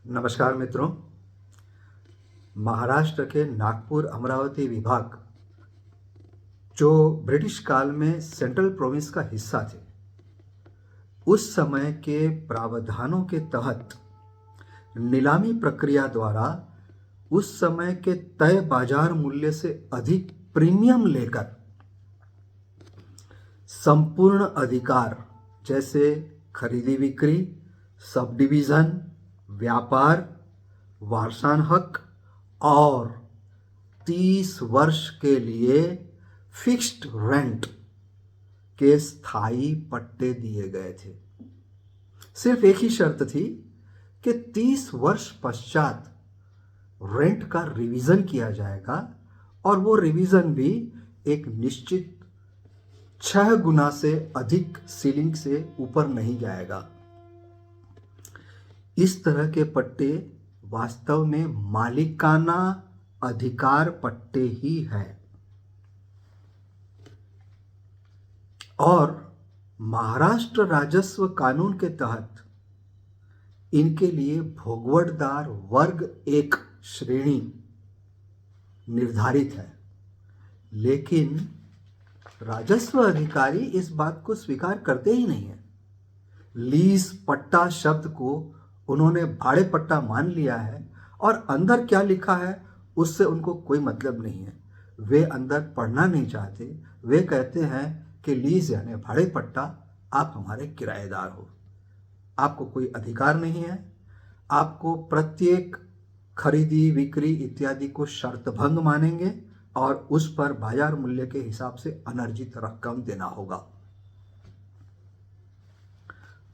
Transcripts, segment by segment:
नमस्कार मित्रों। महाराष्ट्र के नागपुर अमरावती विभाग जो ब्रिटिश काल में सेंट्रल प्रोविंस का हिस्सा थे, उस समय के प्रावधानों के तहत नीलामी प्रक्रिया द्वारा उस समय के तय बाजार मूल्य से अधिक प्रीमियम लेकर संपूर्ण अधिकार जैसे खरीदी बिक्री, सब डिवीज़न, व्यापार, वारसान हक और 30 वर्ष के लिए फिक्स्ड रेंट के स्थायी पट्टे दिए गए थे। सिर्फ एक ही शर्त थी कि 30 वर्ष पश्चात रेंट का रिवीजन किया जाएगा और वो रिवीजन भी एक निश्चित 6 गुना से अधिक सीलिंग से ऊपर नहीं जाएगा। इस तरह के पट्टे वास्तव में मालिकाना अधिकार पट्टे ही है और महाराष्ट्र राजस्व कानून के तहत इनके लिए भोगवटदार वर्ग 1 श्रेणी निर्धारित है। लेकिन राजस्व अधिकारी इस बात को स्वीकार करते ही नहीं है। लीज पट्टा शब्द को उन्होंने भाड़े पट्टा मान लिया है और अंदर क्या लिखा है उससे उनको कोई मतलब नहीं है। वे अंदर पढ़ना नहीं चाहते। वे कहते हैं कि लीज यानी भाड़े पट्टा, आप हमारे किराएदार हो, आपको कोई अधिकार नहीं है। आपको प्रत्येक खरीदी बिक्री इत्यादि को शर्तभंग मानेंगे और उस पर बाजार मूल्य के हिसाब से अनर्जित रकम देना होगा।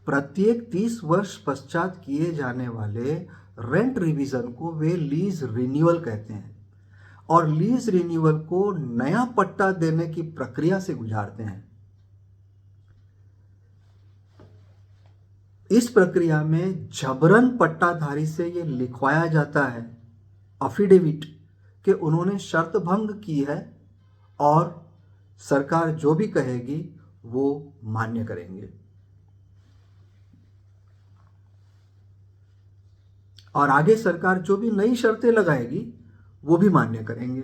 प्रत्येक 30 वर्ष पश्चात किए जाने वाले रेंट रिवीजन को वे लीज रिन्यूअल कहते हैं और लीज रिन्यूअल को नया पट्टा देने की प्रक्रिया से गुजारते हैं। इस प्रक्रिया में जबरन पट्टाधारी से यह लिखवाया जाता है अफिडेविट कि उन्होंने शर्त भंग की है और सरकार जो भी कहेगी वो मान्य करेंगे और आगे सरकार जो भी नई शर्तें लगाएगी वो भी मान्य करेंगे।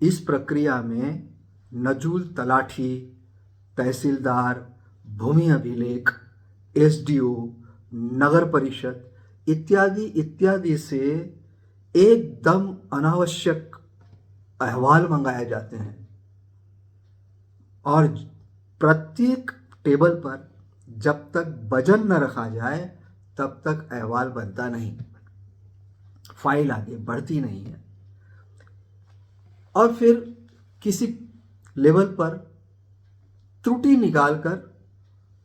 इस प्रक्रिया में नजूल तलाठी, तहसीलदार, भूमि अभिलेख, एसडीओ, नगर परिषद इत्यादि इत्यादि से एकदम अनावश्यक अहवाल मंगाए जाते हैं और प्रत्येक टेबल पर जब तक वजन न रखा जाए तब तक अहवाल बनता नहीं, फाइल आगे बढ़ती नहीं है। और फिर किसी लेवल पर त्रुटि निकालकर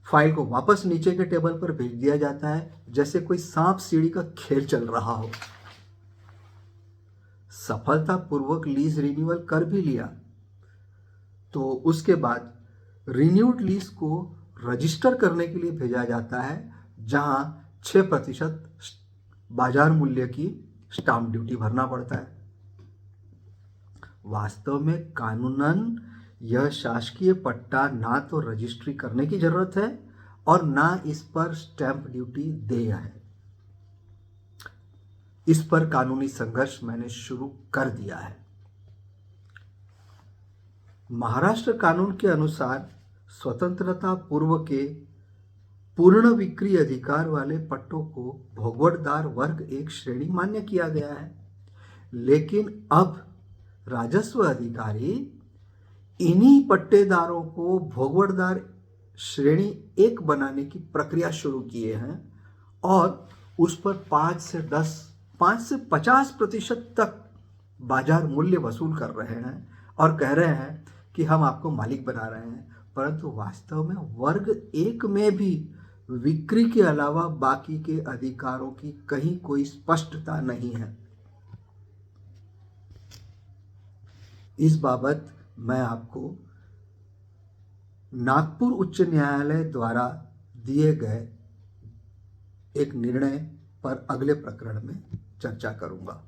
फाइल को वापस नीचे के टेबल पर भेज दिया जाता है, जैसे कोई सांप सीढ़ी का खेल चल रहा हो। सफलतापूर्वक लीज रिन्यूअल कर भी लिया तो उसके बाद रिन्यूड लीज को रजिस्टर करने के लिए भेजा जाता है, जहां 6% बाजार मूल्य की स्टाम्प ड्यूटी भरना पड़ता है। वास्तव में कानूनन यह शासकीय पट्टा ना तो रजिस्ट्री करने की जरूरत है और ना इस पर स्टैंप ड्यूटी देय है। इस पर कानूनी संघर्ष मैंने शुरू कर दिया है। महाराष्ट्र कानून के अनुसार स्वतंत्रता पूर्व के पूर्ण बिक्री अधिकार वाले पट्टों को भोगवटदार वर्ग 1 श्रेणी मान्य किया गया है। लेकिन अब राजस्व अधिकारी इन्हीं पट्टेदारों को भोगवटदार श्रेणी 1 बनाने की प्रक्रिया शुरू किए हैं और उस पर 5 से 50% तक बाजार मूल्य वसूल कर रहे हैं और कह रहे हैं कि हम आपको मालिक बना रहे हैं, परंतु वास्तव में वर्ग 1 में भी बिक्री के अलावा बाकी के अधिकारों की कहीं कोई स्पष्टता नहीं है। इस बाबत मैं आपको नागपुर उच्च न्यायालय द्वारा दिए गए एक निर्णय पर अगले प्रकरण में चर्चा करूंगा।